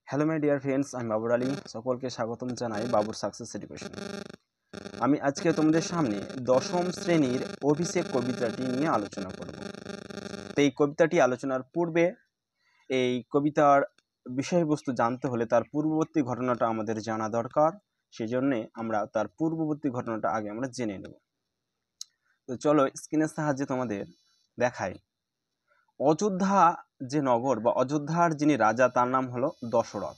Hello my dear friends, আমি বাবুর আলী। সকলকে স্বাগতম জানাই বাবুর সাকসেস এডুকেশন। আমি আজকে তোমাদের সামনে দশম শ্রেণীর অভিষেক কবিতাটি নিয়ে আলোচনা করব। তো এই কবিতাটি আলোচনার পূর্বে এই কবিতার বিষয়বস্তু জানতে হলে তার পূর্ববর্তী ঘটনাটা আমাদের জানা দরকার। সেজন্যে আমরা তার পূর্ববর্তী ঘটনাটা আগে আমরা জেনে নেব। তো চলো স্ক্রিনের সাহায্যে তোমাদের দেখাই। অযোধ্যা যে নগর বা অযোধ্যার যিনি রাজা তার নাম হলো দশরথ।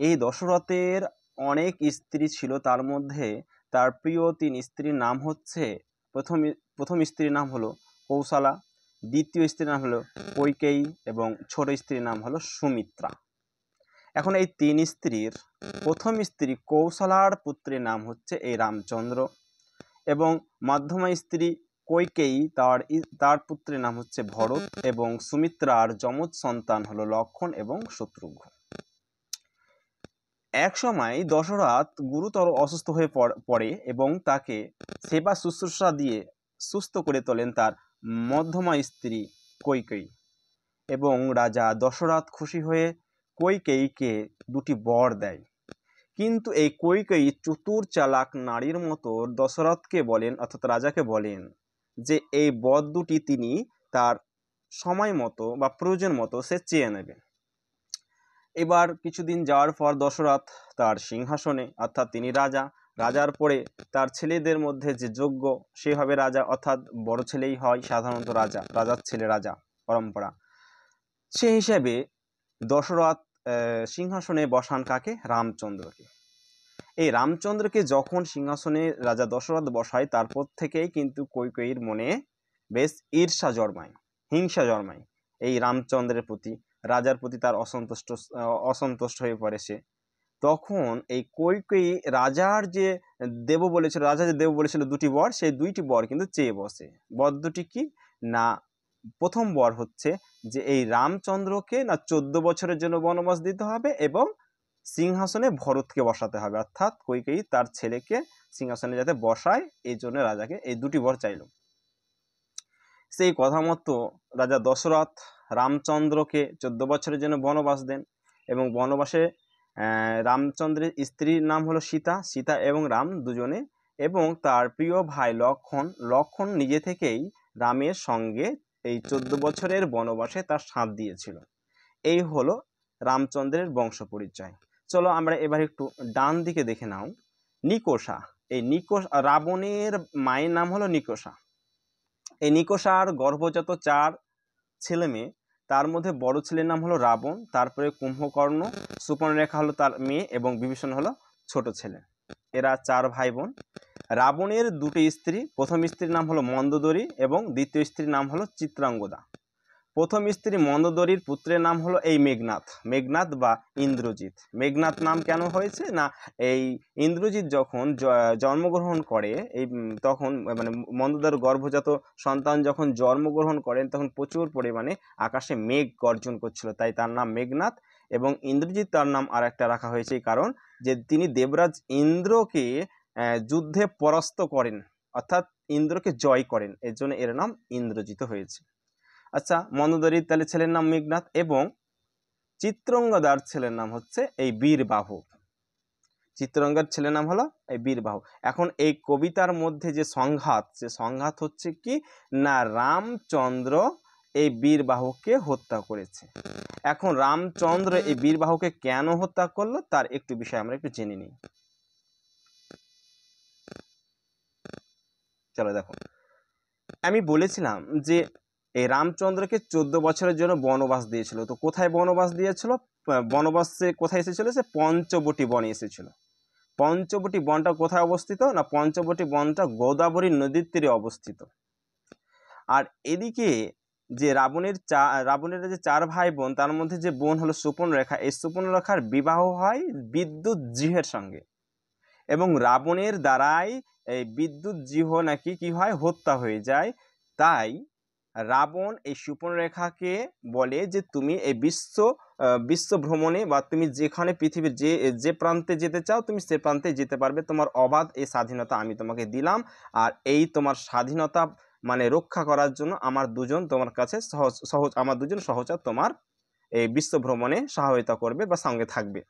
এই দশরথের অনেক স্ত্রী ছিল, তার মধ্যে তার প্রিয় 3 স্ত্রীর নাম হচ্ছে প্রথম স্ত্রীর নাম হলো কৌশলা, দ্বিতীয় স্ত্রীর নাম হলো কইকেয়ী এবং ছোট স্ত্রীর নাম হলো সুমিত্রা। এখন এই 3 স্ত্রীর প্রথম স্ত্রী কৌশলার পুত্রের নাম হচ্ছে এই রামচন্দ্র এবং মধ্যমা স্ত্রী কইকেয়ী তার পুত্রের নাম হচ্ছে ভরত এবং সুমিত্রার যমজ সন্তান হলো লক্ষণ এবং শত্রুঘ্ন। এক সময় দশরথ গুরুতর অসুস্থ হয়ে পড়ে এবং তাকে সেবা শুশ্রূষা দিয়ে সুস্থ করে তোলেন তার মধ্যমা স্ত্রী কইকেয়ী। এবং রাজা দশরথ খুশি হয়ে কইকেয়ীকে 2টি বর দেয়। কিন্তু এই কইকেয়ী চতুর চালাক নারীর মতো দশরথকে বলেন, অর্থাৎ রাজাকে বলেন যে এই বর 2টি তিনি তার সময় মতো বা প্রয়োজন মতো সে চেয়ে নেবে। এবার কিছুদিন যাওয়ার পর দশরথ তার সিংহাসনে, অর্থাৎ তিনি রাজার পরে তার ছেলেদের মধ্যে যে যোগ্য সে হবে রাজা, অর্থাৎ বড় ছেলেই হয় সাধারণত রাজার ছেলে রাজা পরম্পরা। সেই হিসাবে দশরথ সিংহাসনে বসান কাকে? রামচন্দ্রকে। এই রামচন্দ্রকে যখন সিংহাসনে রাজা দশরথ বসায় তারপর থেকেই কিন্তু কইকেয়ীর মনে বেশ ঈর্ষা জন্মায়, হিংসা জন্মায় এই রামচন্দ্রের প্রতি, রাজার প্রতি তার অসন্তুষ্ট হয়ে পড়ে সে। তখন এই কইকেয়ী রাজা যে দেব বলেছিল 2টি বর, সেই 2টি বর কিন্তু চেয়ে বসে। বর 2টি কি না, প্রথম বর হচ্ছে যে এই রামচন্দ্রকে না 14 বছরের জন্য বনবাস দিতে হবে এবং সিংহাসনে ভরতকে বসাতে হবে, অর্থাৎ কইকেয়ী তার ছেলেকে সিংহাসনে যাতে বসায়, এই জন্য রাজাকে এই 2টি বর চাইল। সেই কথা মতো রাজা দশরথ রামচন্দ্রকে 14 বছরের জন্য বনবাস দেন এবং বনবাসে রামচন্দ্রের স্ত্রীর নাম হলো সীতা এবং রাম দুজনে, এবং তার প্রিয় ভাই লক্ষণ নিজে থেকেই রামের সঙ্গে এই 14 বছরের বনবাসে তার সাথ দিয়েছিল। এই হলো রামচন্দ্রের বংশ পরিচয়। চলো আমরা এবার একটু ডান দিকে দেখে নাও। নিকোষা, এই রাবণের মায়ের নাম হলো নিকোষা। এই নিকোষার গর্ভজাত 4 ছেলে মেয়ে, তার মধ্যে বড় ছেলের নাম হলো রাবণ, তারপরে কুম্ভকর্ণ, সুপর্ণরেখা হলো তার মেয়ে এবং বিভীষণ হলো ছোট ছেলে। এরা 4 ভাই বোন। রাবণের 2টি স্ত্রী, প্রথম স্ত্রীর নাম হলো মন্দোদরী এবং দ্বিতীয় স্ত্রীর নাম হলো চিত্রাঙ্গদা। প্রথম স্ত্রী মন্দোদরীর পুত্রের নাম হলো এই মেঘনাদ বা ইন্দ্রজিৎ। মেঘনাদ নাম কেন হয়েছে না, এই ইন্দ্রজিৎ যখন জন্মগ্রহণ করে, এই তখন মানে মন্দোদর গর্ভজাত সন্তান যখন জন্মগ্রহণ করেন তখন প্রচুর পরিমাণে আকাশে মেঘ গর্জন করছিল, তাই তার নাম মেঘনাদ। এবং ইন্দ্রজিৎ তার নাম আর একটা রাখা হয়েছে কারণ যে তিনি দেবরাজ ইন্দ্রকে যুদ্ধে পরাস্ত করেন, অর্থাৎ ইন্দ্রকে জয় করেন, এর জন্য এর নাম ইন্দ্রজিৎ হয়েছে। আচ্ছা, মন্দোদরীর তাহলে ছেলের নাম মেঘনাদ এবং চিত্রাঙ্গদার ছেলের নাম হচ্ছে এই বীরবাহু। চিত্রাঙ্গদার ছেলের নাম হলো এই বীরবাহু। এখন এই কবিতার মধ্যে যে সংঘাত হচ্ছে কি না, রামচন্দ্র এই বীরবাহুকে হত্যা করেছে। এখন রামচন্দ্র এই বীরবাহুকে কেন হত্যা করলো তার একটু বিষয় আমরা একটু জেনে নিই। চলো দেখো, আমি বলেছিলাম যে এই রামচন্দ্রকে 14 বছরের জন্য বনবাস দিয়েছিল। তো কোথায় বনবাস দিয়েছিল? বনবাসে কোথায় এসেছিল? সে পঞ্চবটি বনে এসেছিল। পঞ্চবটি বনটা কোথায় অবস্থিত না, পঞ্চবটি বনটা গোদাবরী নদীর তীরে অবস্থিত। আর এদিকে যে রাবণের যে 4 ভাই বোন, তার মধ্যে যে বোন হলো সুপর্ণরেখা, এই সুপর্ণরেখার বিবাহ হয় বিদ্যুৎজিহের সঙ্গে এবং রাবণের দ্বারাই এই বিদ্যুৎজিহ নাকি কি হয়, হত্যা হয়ে যায়। তাই রাবণ এই সুপর্ণরেখাকে বলে যে তুমি এই বিশ্ব ভ্রমণে বা তুমি যেখানে পৃথিবীর যে প্রান্তে যেতে চাও তুমি সে প্রান্তে যেতে পারবে, তোমার অবাধ এই স্বাধীনতা আমি তোমাকে দিলাম। আর এই তোমার স্বাধীনতা মানে রক্ষা করার জন্য আমার দুজন তোমার কাছে আমার দুজন সহচর তোমার এই বিশ্ব ভ্রমণে সহায়তা করবে বা সঙ্গে থাকবে।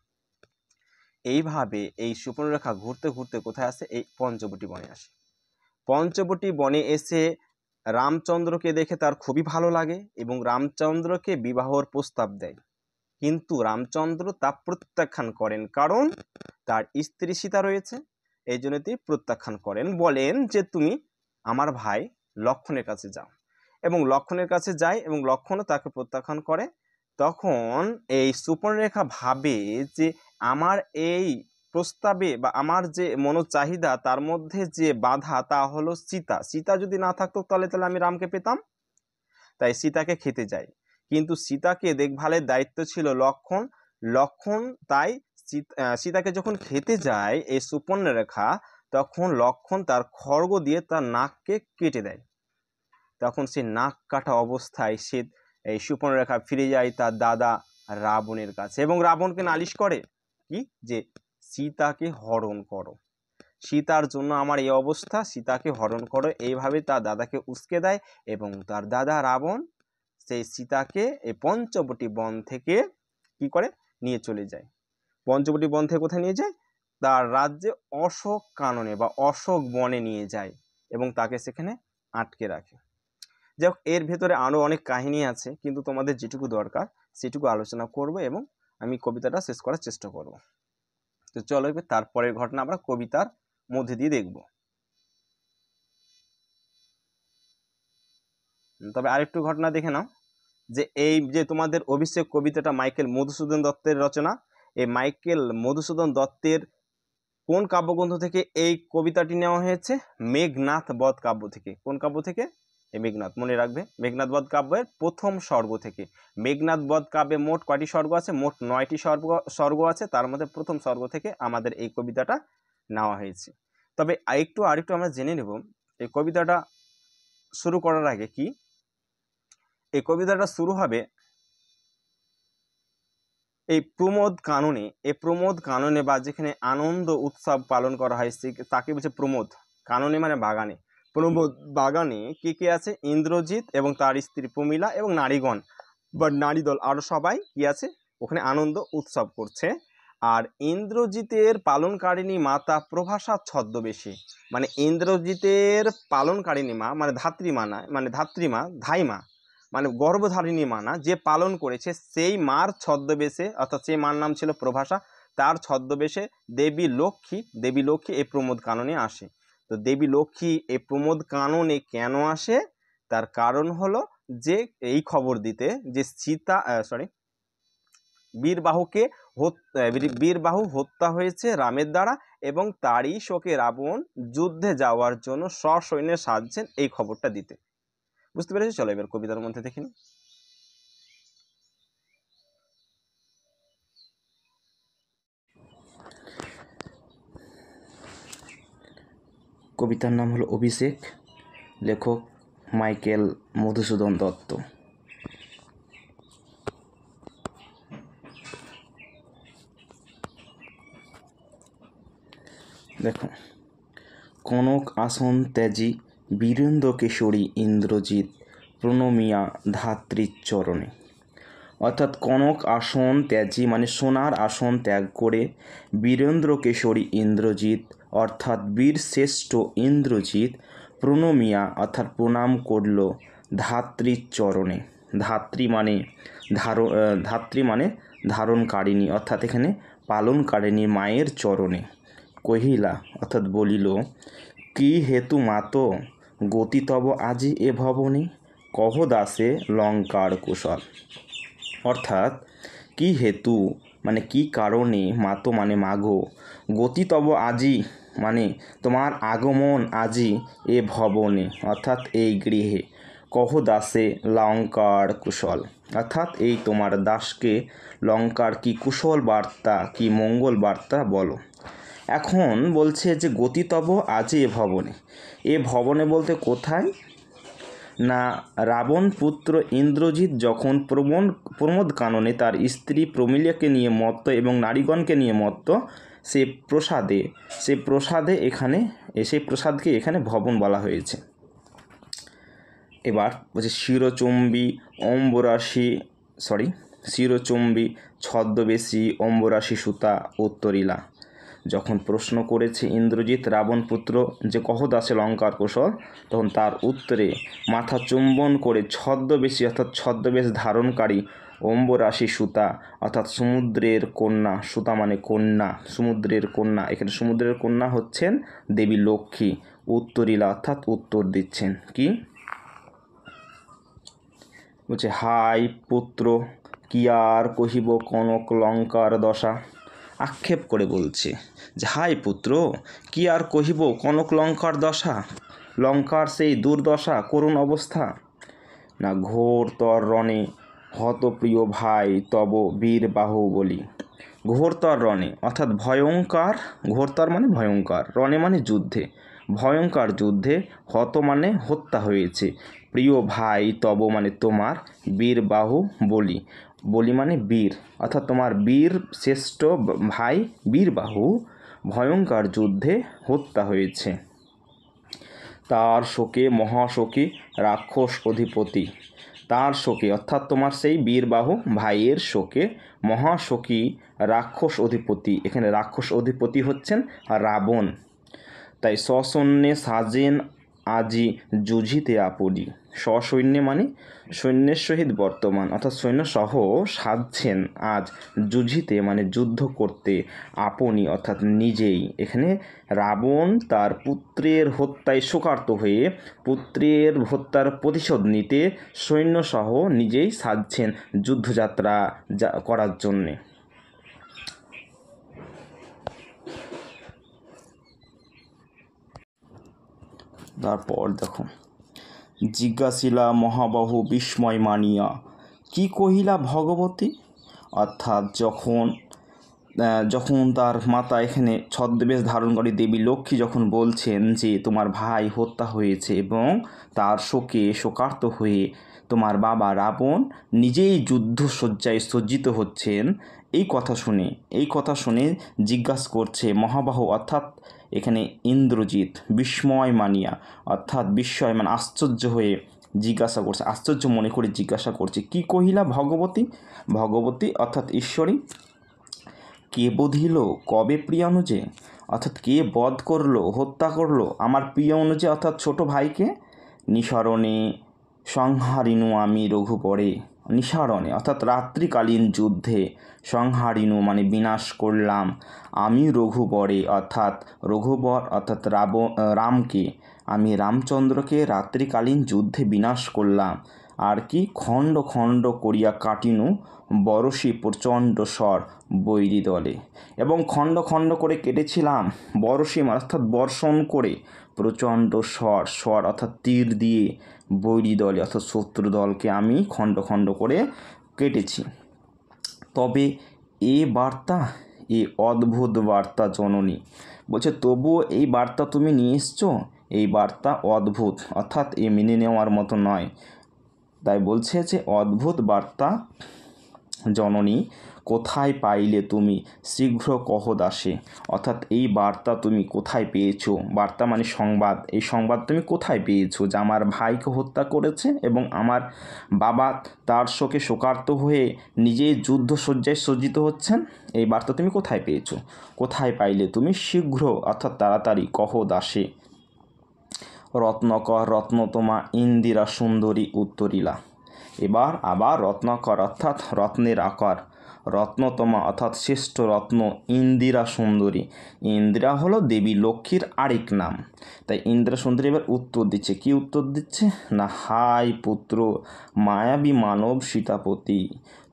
এইভাবে এই সুবর্ণরেখা ঘুরতে ঘুরতে কোথায় আসে? এই পঞ্চবটী বনে আসে। পঞ্চবটী বনে এসে রামচন্দ্রকে দেখে তার খুবই ভালো লাগে এবং রামচন্দ্রকে বিবাহর প্রস্তাব দেয়, কিন্তু রামচন্দ্র তা প্রত্যাখ্যান করেন, কারণ তার স্ত্রী সীতা রয়েছে। এই জন্য তিনি প্রত্যাখ্যান করেন, বলেন যে তুমি আমার ভাই লক্ষ্মণের কাছে যাও। এবং লক্ষ্মণের কাছে যায় এবং লক্ষ্মণও তাকে প্রত্যাখ্যান করে। তখন এই সুবর্ণরেখা ভাবে যে আমার এই প্রস্তাবে বা আমার যে মনোচাহিদা তার মধ্যে যে বাধা তা হলো সীতা। সীতা যদি না থাকতো তাহলে আমি রামকে পেতাম। তাই সীতাকে খেতে যায়, কিন্তু সীতাকে দেখভালের দায়িত্ব ছিল লক্ষ্মণ। লক্ষ্মণ তাই সীতাকে যখন খেতে যায় এই সুবর্ণরেখা, তখন লক্ষ্মণ তার খড়গ দিয়ে তার নাককে কেটে দেয়। তখন সে নাক কাটা অবস্থায় সে এই সুবর্ণরেখা ফিরে যায় তার দাদা রাবণের কাছে এবং রাবণকে নালিশ করে কি, যে সীতাকে হরণ করো, সীতার জন্য আমার এই অবস্থা, সীতাকে হরণ করো। এইভাবে তার দাদাকে উস্কে দেয় এবং তার দাদা রাবণ সেই সীতাকে এই পঞ্চবটী বন থেকে কি করে নিয়ে চলে যায়। পঞ্চবটী বন থেকে কোথায় নিয়ে যায়? তার রাজ্যে অশোক কাননে বা অশোক বনে নিয়ে যায় এবং তাকে সেখানে আটকে রাখে। যাই হোক, এর ভেতরে আরও অনেক কাহিনী আছে, কিন্তু তোমাদের যেটুকু দরকার সেটুকু আলোচনা করব এবং আমি কবিতাটা শেষ করার চেষ্টা করব। তো চলো এবার তারপরের ঘটনা আমরা কবিতার মধ্যে দিয়ে দেখব। তবে আরেকটু ঘটনা দেখে নাও, যে এই যে তোমাদের অভিষেক কবিতাটা মাইকেল মধুসূদন দত্তের রচনা। এই মাইকেল মধুসূদন দত্তের কোন কাব্যগ্রন্থ থেকে এই কবিতাটি নেওয়া হয়েছে? মেঘনাদ বধ কাব্য থেকে। কোন কাব্য থেকে? এই মেঘনাদ, মনে রাখবে, মেঘনাদ বধ কাব্যের প্রথম স্বর্গ থেকে। মেঘনাদ বধ কাব্যে মোট কয়টি স্বর্গ আছে? মোট 9টি স্বর্গ আছে, তার মধ্যে প্রথম স্বর্গ থেকে আমাদের এই কবিতাটা নেওয়া হয়েছে। তবে আরেকটু আমরা জেনে নেব এই কবিতাটা শুরু করার আগে কি, এই কবিতাটা শুরু হবে এই প্রমোদ কাননে। এই প্রমোদ কাননে বা যেখানে আনন্দ উৎসব পালন করা হয় তাকে বলছে প্রমোদ কাননে, মানে বাগানে। প্রমোদ বাগানে কে কে আছে? ইন্দ্রজিৎ এবং তার স্ত্রী প্রমীলা এবং নারীগণ বা নারীদল আরও সবাই কি আছে ওখানে আনন্দ উৎসব করছে। আর ইন্দ্রজিতের পালনকারিণী মাতা প্রভাসা ছদ্মবেশী, মানে ইন্দ্রজিতের পালনকারিণী মা মানে ধাত্রীমা না, মানে ধাইমা মানে গর্ভধারিণী মা না, যে পালন করেছে সেই মার ছদ্মবেশে, অর্থাৎ সেই মার নাম ছিল প্রভাসা, তার ছদ্মবেশে দেবী লক্ষ্মী এই প্রমোদ কাননে আসে। তো দেবী লক্ষ্মী এই প্রমোদ কাননে কেন আসে? তার কারণ হলো যে এই খবর দিতে যে বীরবাহু হত্যা হয়েছে রামের দ্বারা এবং তারই শোকে রাবণ যুদ্ধে যাওয়ার জন্য সসৈন্যে সাজছেন, এই খবরটা দিতে। বুঝতে পেরেছি? চলো এবার কবিতার মধ্যে দেখিনি। কবিতার নাম হলো অভিষেক, লেখক মাইকেল মধুসূদন দত্ত। দেখো, কনক আসন ত্যাজি বীরেন্দ্র কেশরী ইন্দ্রজিৎ প্রণমিয়া ধাত্রীর চরণে। অর্থাৎ কনক আসন ত্যাজি মানে সোনার আসন ত্যাগ করে বীরেন্দ্র কেশরী ইন্দ্রজিৎ অর্থাৎ বীর শ্রেষ্ঠ ইন্দ্রজিৎ প্রণমিয়া অর্থাৎ প্রণাম করল ধাত্রীর চরণে। ধাত্রী মানে ধারণকারিণী, অর্থাৎ এখানে পালনকারিণী মায়ের চরণে। কহিলা অর্থাৎ বলিল, কি হেতু মাত গতি তব আজি এ ভবনে, কহ দাসে লঙ্কার কুশল। অর্থাৎ কি হেতু মানে কি কারণে, মাতো মানে মাগো, গতি তব আজি মানে তোমার আগমন আজি এ ভবনে অর্থাৎ এই গৃহে, কহ দাসে লঙ্কার কুশল অর্থাৎ এই তোমার দাসকে লঙ্কার কি কুশল বার্তা কি মঙ্গল বার্তা বলো। এখন বলছে যে গতি তব আজি এ ভবনে। এ ভবনে বলতে কোথায় না, রাবণ পুত্র ইন্দ্রজিৎ যখন প্রমোদ কাননে তার স্ত্রী প্রমীলাকে নিয়ে মত্ত এবং নারীগণকে নিয়ে মত্ত সে প্রসাদে এখানে সেই প্রসাদকে এখানে ভবন বলা হয়েছে। এবার বলছে শিরচুম্বী শিরোচুম্বী ছদ্মবেশী অম্বরাশি সুতা উত্তরিলা। যখন প্রশ্ন করেছে ইন্দ্রজিৎ রাবণপুত্র যে কহ দাসে লঙ্কার কৌশল, তখন তার উত্তরে মাথা চুম্বন করে ছদ্মবেশী অর্থাৎ ছদ্মবেশ ধারণকারী অম্বরাশি সুতা অর্থাৎ সমুদ্রের কন্যা, সুতা মানে কন্যা, সমুদ্রের কন্যা, এখানে সমুদ্রের কন্যা হচ্ছেন দেবী লক্ষ্মী, উত্তরিলা অর্থাৎ উত্তর দিচ্ছেন। কি বলছে? হাই পুত্র, কি আর কহিব কনক লঙ্কার দশা। আক্ষেপ করে বলছে যে হাই পুত্র, কি আর কহিব কনক লঙ্কার দশা, লঙ্কার সেই দুর্দশা করুণ অবস্থা। না ঘোর তর রণে হত প্রিয় ভাই তব বীর বাহুবলী। ঘোরতর রণে অর্থাৎ ভয়ঙ্কর, ঘোরতর মানে ভয়ঙ্কর, রণে মানে যুদ্ধে, ভয়ঙ্কর যুদ্ধে, হত মানে হত্যা হয়েছে, প্রিয় ভাই তব মানে তোমার, বীর বাহু বলি, বলি মানে বীর, অর্থাৎ তোমার বীর শ্রেষ্ঠ ভাই বীরবাহু ভয়ঙ্কর যুদ্ধে হত্যা হয়েছে। তার শোকে মহাশোকে রাক্ষস অধিপতি। তার শোকে অর্থাৎ তোমার সেই বীরবাহু ভাইয়ের শোকে মহাশোকী রাক্ষস অধিপতি, এখানে রাক্ষস অধিপতি হচ্ছেন রাবণ। তাই সসৈন্যে সাজেন আজি যুঝিতে আপনি। সসৈন্যে মানে সৈন্যের সহিত বর্তমান অর্থাৎ সৈন্যসহ সাজছেন আজ, যুঝিতে মানে যুদ্ধ করতে, আপনি অর্থাৎ নিজেই। এখানে রাবণ তার পুত্রের হত্যায় শোকার্ত হয়ে পুত্রের হত্যার প্রতিশোধ নিতে সৈন্যসহ নিজেই সাজছেন যুদ্ধযাত্রা করার জন্যে। তারপর দেখো, জিজ্ঞাসিলা মহাবাহু বিস্ময় মানিয়া কি কহিলা ভগবতী। অর্থাৎ যখন তার মাতা এখানে ছদ্মবেশ ধারণকারী দেবী লক্ষ্মী যখন বলছেন যে তোমার ভাই হত্যা হয়েছে এবং তার শোকে শোকার্ত হয়ে তোমার বাবা রাবণ নিজেই যুদ্ধসজ্জায় সজ্জিত হচ্ছেন, এই কথা শুনে জিজ্ঞাসা করছে মহাবাহু অর্থাৎ এখানে ইন্দ্রজিৎ, বিস্ময় মানিয়া অর্থাৎ বিস্ময় মানে আশ্চর্য হয়ে জিজ্ঞাসা করছে, আশ্চর্য মনে করে জিজ্ঞাসা করছে কি কহিলা ভগবতী। ভগবতী অর্থাৎ ঈশ্বরী। কে বধিল কবে প্রিয় অনুজে, অর্থাৎ কে বধ করলো হত্যা করলো আমার প্রিয় অনুজে অর্থাৎ ছোট ভাইকে। নিঃসরণে সংহারিনু আমি রঘুবরে। নিঃসরণে অর্থাৎ রাত্রিকালীন যুদ্ধে, সংহারিনু মানে বিনাশ করলাম, আমি রঘুবরে অর্থাৎ রঘুবর অর্থাৎ রামকে, আমি রামচন্দ্রকে রাত্রিকালীন যুদ্ধে বিনাশ করলাম। আর কি খণ্ড খণ্ড করিয়া কাটিনু বরশি প্রচণ্ড স্বর বৈরী দলে। এবং খণ্ড খণ্ড করে কেটেছিলাম বরশি অর্থাৎ বর্ষণ করে, প্রচণ্ড স্বর অর্থাৎ তীর দিয়ে বৈরী দলে অর্থাৎ শত্রু দলকে আমি খণ্ড খণ্ড করে কেটেছি। তবে এ বার্তা, এ অদ্ভুত বার্তা জননী। বলছে তবুও এই বার্তা তুমি নিয়ে এসছো, এই বার্তা অদ্ভুত অর্থাৎ এ মেনে নেওয়ার মতো নয়। তাই বলছে যে অদ্ভুত বার্তা জননী, কোথায় পাইলে তুমি শীঘ্র কহ দাসে। অর্থাৎ এই বার্তা তুমি কোথায় পেয়েছো, বার্তা মানে সংবাদ, এই সংবাদ তুমি কোথায় পেয়েছো যে আমার ভাইকে হত্যা করেছে এবং আমার বাবা তার শোকে শোকার্ত হয়ে নিজেই যুদ্ধসজ্জায় সজ্জিত হচ্ছেন, এই বার্তা তুমি কোথায় পেয়েছো, কোথায় পাইলে তুমি শীঘ্র অর্থাৎ তাড়াতাড়ি কহ দাসে। রত্নকর রত্নতমা ইন্দিরা সুন্দরী উত্তরিলা। এবার আবার রত্নকর অর্থাৎ রত্নের আকার, রত্নতমা অর্থাৎ শ্রেষ্ঠ রত্ন, ইন্দিরা সুন্দরী। ইন্দিরা হলো দেবী লক্ষ্মীর আরেক নাম। তাই ইন্দিরা সুন্দরী এবার উত্তর দিচ্ছে, কি উত্তর দিচ্ছে না, হাই পুত্র মায়াবী মানব সীতাপতি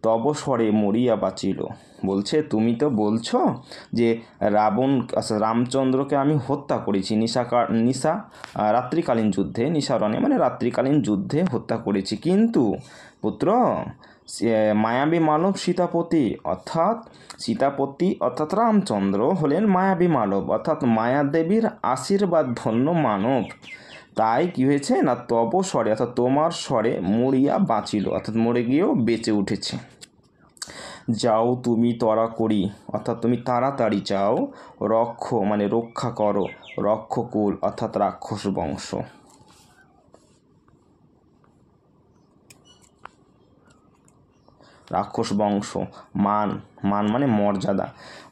তব স্বরে মরিয়া বাঁচিল। বলছে তুমি তো বলছো যে রামচন্দ্রকে আমি হত্যা করেছি রাত্রিকালীন যুদ্ধে, নিঃসরণে মানে রাত্রিকালীন যুদ্ধে হত্যা করেছি, কিন্তু পুত্র মায়াবী মানব সীতাপতি অর্থাৎ রামচন্দ্র হলেন মায়াবী মানব অর্থাৎ মায়াদেবীর আশীর্বাদ ধন্য মানব। তাই কি হয়েছে না তব স্বরে অর্থাৎ তোমার স্বরে মরিয়া বাঁচিল অর্থাৎ মরে গিয়েও বেঁচে উঠেছে। যাও তুমি তরা করি অর্থাৎ তুমি তাড়াতাড়ি যাও, রক্ষ মানে রক্ষা করো, রক্ষকুল অর্থাৎ রাক্ষস বংশ। রাক্ষস বংশ, মান, মান মানে মর্যাদা,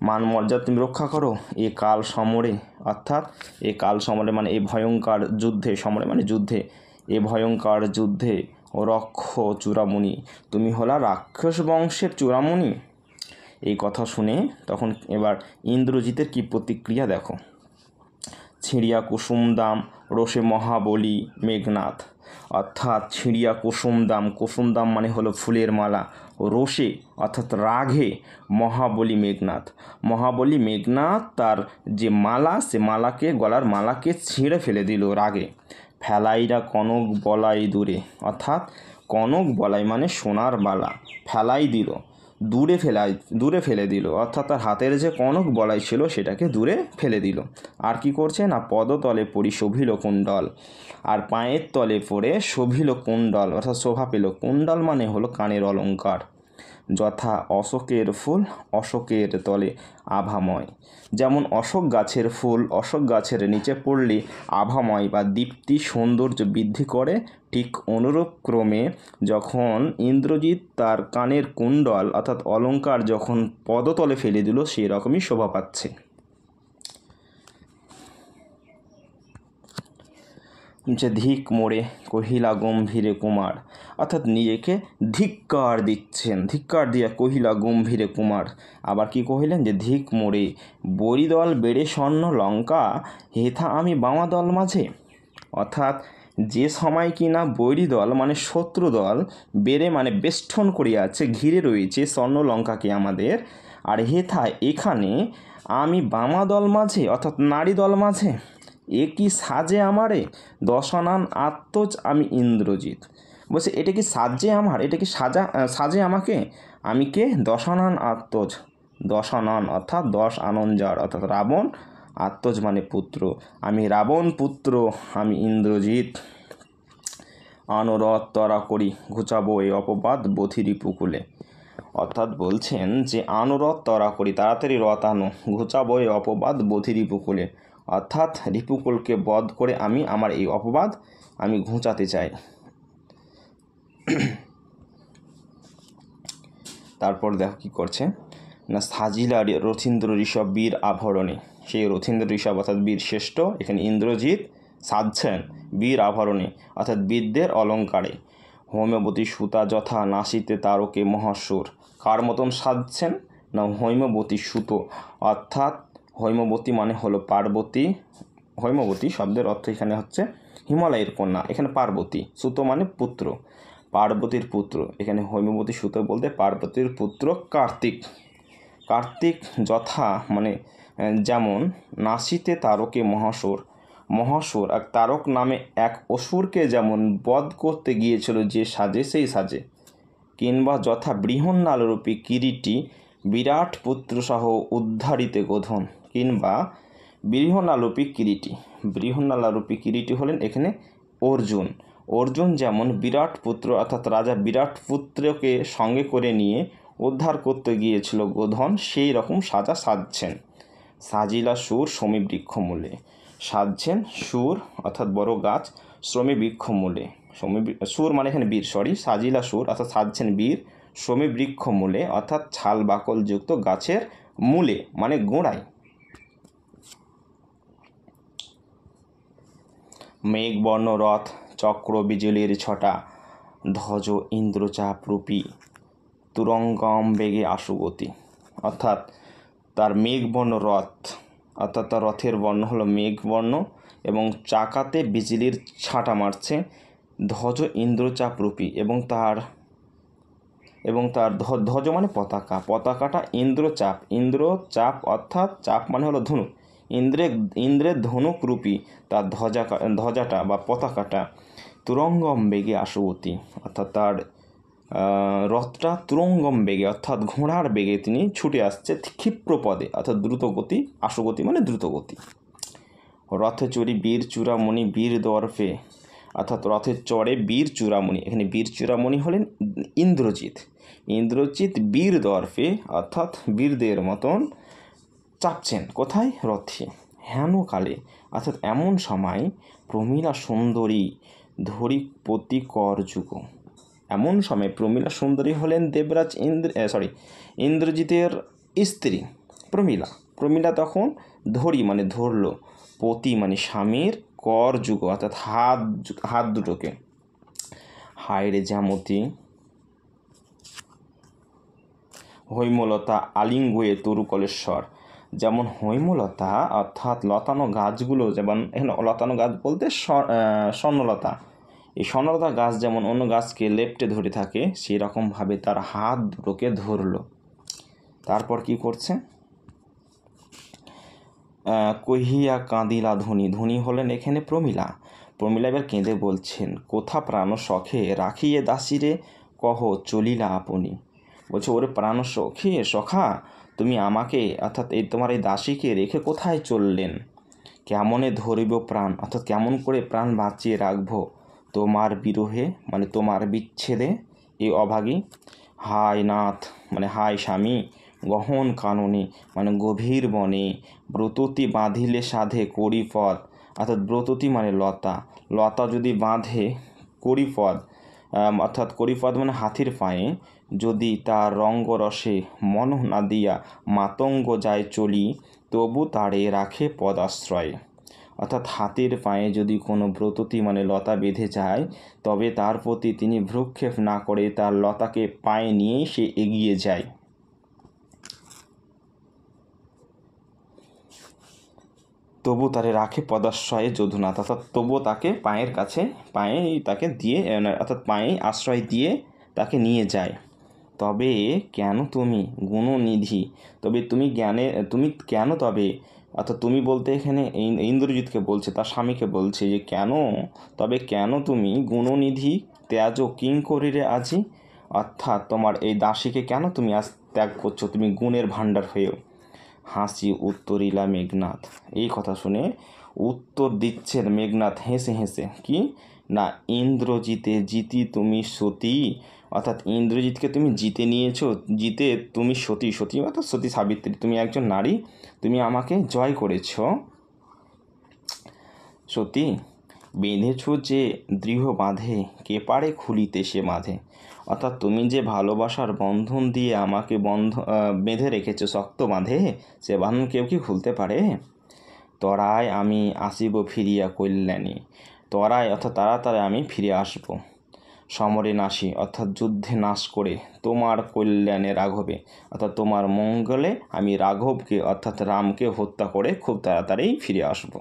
মান মর্যাদা তুমি রক্ষা করো এ কাল সমরে, অর্থাৎ এ কাল সমরে মানে এই ভয়ঙ্কর যুদ্ধে, সমরে মানে যুদ্ধে, এ ভয়ঙ্কর যুদ্ধে ও রক্ষ চূড়ামণি, তুমি হলা রাক্ষস বংশের চূড়ামণি। এই কথা শুনে তখন এবার ইন্দ্রজিতের কি প্রতিক্রিয়া দেখো। ছিঁড়িয়া কুসুমদাম রোষে মহাবলী মেঘনাথ, অর্থাৎ ছিঁড়িয়া কুসুমদাম, কুসুমদাম মানে হলো ফুলের মালা, রোষে অর্থাৎ রাগে মহাবলী মেঘনাথ, মহাবলী মেঘনাথ তার যে মালা, সে মালাকে, গলার মালাকে ছিঁড়ে ফেলে দিল রাগে। ফেলাইরা কনক বলাই দূরে, অর্থাৎ কনক বলাই মানে সোনার বালা, ফেলাই দিল, দূরে ফেলে দিল, অর্থাৎ তার হাতের যে কনক বলাই ছিল সেটাকে দূরে ফেলে দিল। আর কি করছে না, পদতলে পড়ি শোভিল কুণ্ডল, আর পায়ের তলে পড়ে শোভিল কুণ্ডল, অর্থাৎ শোভা পেল। কুণ্ডল মানে হলো কানের অলঙ্কার। যথা অশোকের ফুল অশোকের তলে আভাময়, যেমন অশোক গাছের ফুল অশোক গাছের নিচে পড়লে আভাময় বা দীপ্তি সৌন্দর্য বৃদ্ধি করে, ঠিক অনুরূপ ক্রমে যখন ইন্দ্রজিৎ তার কানের কুণ্ডল অর্থাৎ অলঙ্কার যখন পদতলে ফেলে দিল, সেই রকমই শোভা পাচ্ছে। যে ধিক মোড়ে কহিলা গম্ভীরে কুমার, অর্থাৎ নিজেকে ধিক্কার দিচ্ছেন, ধিক্কার দিয়া কহিলা গম্ভীরে কুমার। আবার কি কহিলেন, যে ধিক মোড়ে বরিদল বেড়ে স্বর্ণ লঙ্কা, হেথা আমি বামা দল মাঝে, অর্থাৎ যে সময় কিনা বৈরী দল মানে শত্রু দল বেড়ে মানে বেষ্টন করিয়া আছে, ঘিরে রয়েছে স্বর্ণ লঙ্কাকে আমাদের, আর হেথা এখানে আমি বামা দল মাঝে অর্থাৎ নারী দল মাঝে, এ কি সাজে আমারে দশানন আত্মজ আমি ইন্দ্রজিৎ। বলছে এটা কি সাজে আমার, এটা কি সাজে আমাকে, আমি কে, দশানন আত্মজ, দশানন অর্থাৎ 10 আনঞ্জার, অর্থাৎ রাবণ, আত্মজ মানে পুত্র, আমি রাবণ পুত্র, আমি ইন্দ্রজিৎ। আনুরথ তরা করি ঘুচাবো এই অপবাদ বথি রিপুকুলে, অর্থাৎ বলছেন যে আনুরথ তরা করি, তাড়াতাড়ি রথ আনো, ঘুচাবো এই অপবাদ বথি রিপুকুলে, অর্থাৎ রিপুকুলকে বধ করে আমি আমার এই অপবাদ আমি ঘুচাতে চাই। তারপর দেখো কি করছে না, সাজিলা রথীন্দ্র ঋষভ বীর আভরণে, সেই রথীন্দ্র ঋষভ অর্থাৎ বীর শ্রেষ্ঠ, এখানে ইন্দ্রজিৎ সাজছেন বীর আভরণে অর্থাৎ বীরদের অলঙ্কারে। হৈমবতী সুতা যথা নাসিতে তারকে মহাসুর, কার মতন সাজছেন না, হৈমবতী সুতো, অর্থাৎ হৈমবতী মানে হলো পার্বতী, হৈমবতী শব্দের অর্থ এখানে হচ্ছে হিমালয়ের কন্যা, এখানে পার্বতী, সুতো মানে পুত্র, পার্বতীর পুত্র, এখানে হৈমবতী সুতো বলতে পার্বতীর পুত্র কার্তিক, কার্তিক যথা মানে যেমন নাসিতে তারকে মহাসুর, মহাসুর এক তারক নামে এক অসুরকে যেমন বধ করতে গিয়েছিল যে সাজে, সেই সাজে, কিংবা যথা বৃহন্নালরূপী কিরীটি বিরাট পুত্রসহ উদ্ধারিতে গোধন, কিংবা বৃহন্নালরূপী কিরীটি, বৃহন্নালরূপী কিরীটি হলেন এখানে অর্জুন, অর্জুন যেমন বিরাট পুত্র অর্থাৎ রাজা বিরাট পুত্রকে সঙ্গে করে নিয়ে উদ্ধার করতে গিয়েছিল গোধন, সেই রকম সাজা সাজছেন। সাজিলা সুর শ্রমী বৃক্ষ মূলে, সাজছেন সুর অর্থাৎ বড় গাছ, শ্রমী বৃক্ষ মূলে, সুর মানে এখানে বীর, সাজিলা সুর অর্থাৎ সাজছেন বীর, শ্রমী বৃক্ষ মূলে অর্থাৎ ছাল বাকলযুক্ত গাছের মূলে মানে গোড়ায়। মেঘবর্ণ রথ চক্র বিজুলির ছটা, ধ্বজ ইন্দ্রচাপ রূপী তুরঙ্গম বেগে আশুগতি, অর্থাৎ তার মেঘবর্ণ রথ, অর্থাৎ তার রথের বর্ণ হলো মেঘবর্ণ এবং চাকাতে বিজলির ছাটা মারছে, ধ্বজ ইন্দ্রচাপ রূপী এবং তার ধ্বজ মানে পতাকা, পতাকাটা ইন্দ্রচাপ, ইন্দ্রচাপ অর্থাৎ চাপ মানে হলো ধনুক, ইন্দ্রের ধনুক রূপী তার ধ্বজাটা বা পতাকাটা, তুরঙ্গম বেগে আশুগতি, অর্থাৎ তার রথটা তুরঙ্গম বেগে অর্থাৎ ঘোড়ার বেগে তিনি ছুটে আসছে, ক্ষিপ্র পদে অর্থাৎ দ্রুতগতি, আশুগতি মানে দ্রুতগতি। রথে চড়ি বীর চূড়ামণি বীর দর্পে, অর্থাৎ রথের চড়ে বীর চূড়ামণি, এখানে বীর চূড়ামণি হলেন ইন্দ্রজিৎ, ইন্দ্রজিৎ বীর দর্পে অর্থাৎ বীরদের মতন চাপছেন, কোথায়, রথে। হেনকালে অর্থাৎ এমন সময় প্রমীলা সুন্দরী ধরিপতি কর যুগ, এমন সময় প্রমীলা সুন্দরী হলেন দেবরাজ ইন্দ্রজিতের স্ত্রী প্রমীলা তখন ধরি মানে ধরল, পতি মানে স্বামীর কর যুগ অর্থাৎ হাত দুটোকে। হায় রে জ্যামতি হৈমলতা আলিঙ্গয়ে তরুকলেশ্বর। যেমন হৈমলতা অর্থাৎ লতানো গাছগুলো, যেমন এখানে লতানো গাছ বলতে স্বর্ণলতা, এই স্বর্ণলতা গাছ যেমন অন্য গাছকে লেপ্টে ধরে থাকে, সেই রকমভাবে তার হাত দুটোকে ধরলো। তারপর কি করছে, কহিয়া কাঁদিলা ধনী হলেন এখানে প্রমীলা এবার কেঁদে বলছেন, কোথা প্রাণ সখে রাখিয়ে দাসিরে কহ চলিলা আপনি। বলছে, ওরে প্রাণ সখা, তুমি আমাকে অর্থাৎ তোমার এই দাসীকে রেখে কোথায় চললেন? কেমনে ধরিব প্রাণ অর্থাৎ কেমন করে প্রাণ বাঁচিয়ে রাখবো তোমার বিরহে মানে তোমার বিচ্ছেদে এই অভাগী। হায় নাথ মানে হায় স্বামী, গহন কাননে মানে গভীর বনে, ব্রততি বাঁধিলে সাধে কড়িপদ অর্থাৎ ব্রততি মানে লতা যদি বাঁধে কড়িপদ অর্থাৎ কড়িপদ মানে হাতির পায়ে, যদি তার রঙ্গরসে মন না দিয়া মাতঙ্গ যায় চলি, তবু তারে রাখে পদাশ্রয়। অর্থাৎ হাতির পায়ে যদি কোনো ব্রততি মানে লতা বেঁধে যায়, তবে তার প্রতি তিনি ভ্রুক্ষেপ না করে তার লতাকে পায়ে নিয়েই সে এগিয়ে যায়। তবু তারে রাখে পদাশ্রয়ে যদুনাথ অর্থাৎ তবু তাকে তাকে দিয়ে অর্থাৎ পায়ে আশ্রয় দিয়ে তাকে নিয়ে যায়। তবে কেন তুমি গুণনিধি, তবে তুমি কেন তবে অর্থাৎ তুমি বলতে এখানে ইন্দ্রজিৎকে বলছে, তার স্বামীকে বলছে যে কেন তুমি গুণনিধি ত্যাজ কিঙ্করীরে আজি, অর্থাৎ তোমার এই দাসীকে কেন তুমি আজ ত্যাগ করছো, তুমি গুণের ভাণ্ডার হয়েও। হাসি উত্তরিলা মেঘনাথ, এই কথা শুনে উত্তর দিচ্ছেন মেঘনাথ হেসে কি না, ইন্দ্রজিতে জিতি তুমি সতী, অর্থাৎ ইন্দ্রজিৎকে তুমি জিতে তুমি সতী অর্থাৎ সতী সাবিত্রী, তুমি একজন নারী, তুমি আমাকে জয় করেছ। সতী বেঁধেছ যে দৃঢ় বাঁধে, কে পারে খুলিতে সে বাঁধে, অর্থাৎ তুমি যে ভালোবাসার বন্ধন দিয়ে আমাকে বেঁধে রেখেছো শক্ত বাঁধে, সে বাঁধন কেউ কি খুলতে পারে? তরায় আমি আসিব ফিরিয়া কল্যাণী, তরায় অর্থাৎ তাড়াতাড়ি আমি ফিরে আসব, সমরে নাশী অর্থাৎ যুদ্ধে নাশ করে, তোমার কল্যাণে রাঘবে অর্থাৎ তোমার মঙ্গলে আমি রাঘবকে অর্থাৎ রামকে হত্যা করে খুব তাড়াতাড়ি ফিরে আসব।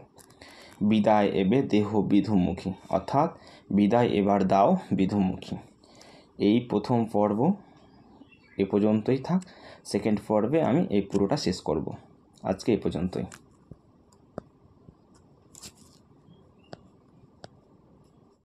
বিদায় এবে দেহ বিধুমুখী অর্থাৎ বিদায় এবার দাও বিধুমুখী। এই প্রথম পর্ব এ পর্যন্তই থাক, সেকেন্ড পর্বে আমি এই পুরোটা শেষ করব। আজকে এই পর্যন্তই।